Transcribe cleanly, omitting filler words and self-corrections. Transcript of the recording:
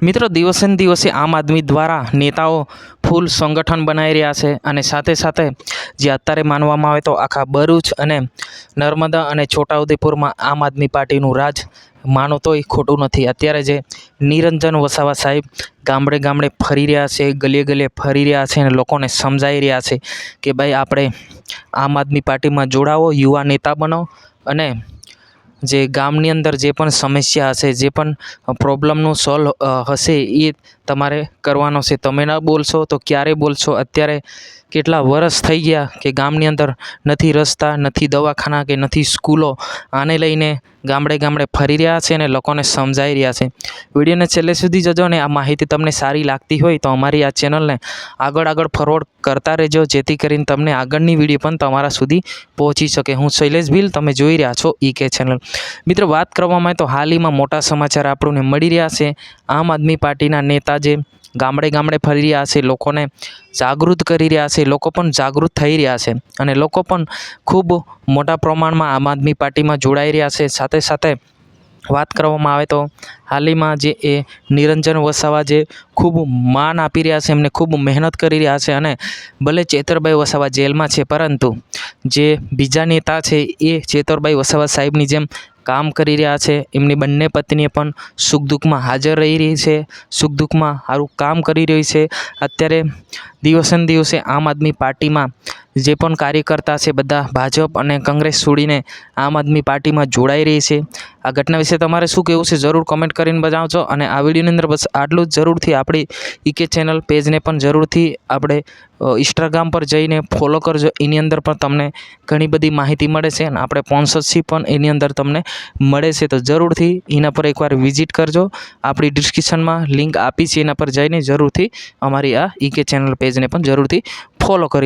મિત્રો, દિવસે ને દિવસે આમ આદમી દ્વારા નેતાઓ ફૂલ સંગઠન બનાવી રહ્યા છે અને સાથે સાથે જે અત્યારે માનવામાં આવે તો આખા ભરૂચ અને નર્મદા અને છોટાઉદેપુરમાં આમ આદમી પાર્ટીનું રાજ માનો તોય ખોટું નથી. અત્યારે જે નિરંજન વસાવા સાહેબ ગામડે ગામડે ફરી રહ્યા છે, ગલીએ ગલીએ ફરી રહ્યા છે અને લોકોને સમજાવી રહ્યા છે કે ભાઈ આપણે આમ આદમી પાર્ટીમાં જોડાવો, યુવા નેતા બનો અને જે ગામની અંદર જે પણ સમસ્યા હશે, જે પણ પ્રોબ્લેમનું સોલ્વ હશે એ તમારે કરવાનો છે. તમે ન બોલશો તો ક્યારે બોલશો? અત્યારે કેટલા વર્ષ થઈ ગયા કે ગામની અંદર નથી રસ્તા, નથી દવાખાના કે નથી સ્કૂલો. આને લઈને ગામડે ગામડે ફરી રહ્યા છે અને લોકોને સમજાવી રહ્યા છે. વિડીયોને છેલ્લે સુધી જજો ને આ માહિતી તમને સારી લાગતી હોય તો અમારી આ ચેનલને આગળ ફોરવર્ડ કરતા રહેજો, જેથી કરીને તમને આગળની વિડીયો પણ તમારા સુધી પહોંચી શકે. હું શૈલેષ ભીલ, તમે જોઈ રહ્યા છો ઈકે ચેનલ. મિત્રો, વાત કરવામાં આવે તો હાલમાં મોટા સમાચાર આપણને મળી રહ્યા છે. આમ આદમી પાર્ટીના નેતા જે ગામડે ગામડે ફરી રહ્યા છે, લોકોને જાગૃત કરી રહ્યા છે, લોકો પણ જાગૃત થઈ રહ્યા છે અને લોકો પણ ખૂબ મોટા પ્રમાણમાં આમ આદમી પાર્ટીમાં જોડાઈ રહ્યા છે. સાથે સાથે વાત કરવામાં આવે તો હાલમાં જે એ નિરંજન વસાવા જે ખૂબ માન આપી રહ્યા છે, એમને ખૂબ મહેનત કરી રહ્યા છે અને ભલે ચેતરભાઈ વસાવા જેલમાં છે, પરંતુ જે બીજા નેતા છે એ ચેતરભાઈ વસાવા સાહેબની જેમ કામ કરી રહ્યા છે. એમની બંને પત્નીએ પણ સુખ દુઃખમાં હાજર રહી છે, સુખ દુઃખમાં સારું કામ કરી રહી છે. અત્યારે દિવસે ને દિવસે આમ આદમી પાર્ટીમાં જે પણ કાર્યકર્તા છે બધા ભાજપ અને કોંગ્રેસ છોડીને આમ આદમી પાર્ટીમાં જોડાઈ રહી છે. આ ઘટના વિશે તમારે શું કહેવું છે જરૂર કોમેન્ટ કરીને બતાવજો અને આ વિડીયોની અંદર બસ આટલું જ. જરૂરથી આપણી ઈકે ચેનલ પેજને પણ જરૂરથી આપણે ઇન્સ્ટાગ્રામ પર જઈને ફોલો કરજો. એની અંદર પણ તમને ઘણી બધી માહિતી મળે છે અને આપણે સ્પોન્સરશિપ પણ એની અંદર તમને મળે છે, તો જરૂરથી એના પર એકવાર વિઝિટ કરજો. આપણી ડિસ્ક્રિપ્શનમાં લિંક આપી છે, એના પર જઈને જરૂરથી અમારી આ ઈકે ચેનલ પેજને પણ જરૂરથી ફોલો કરી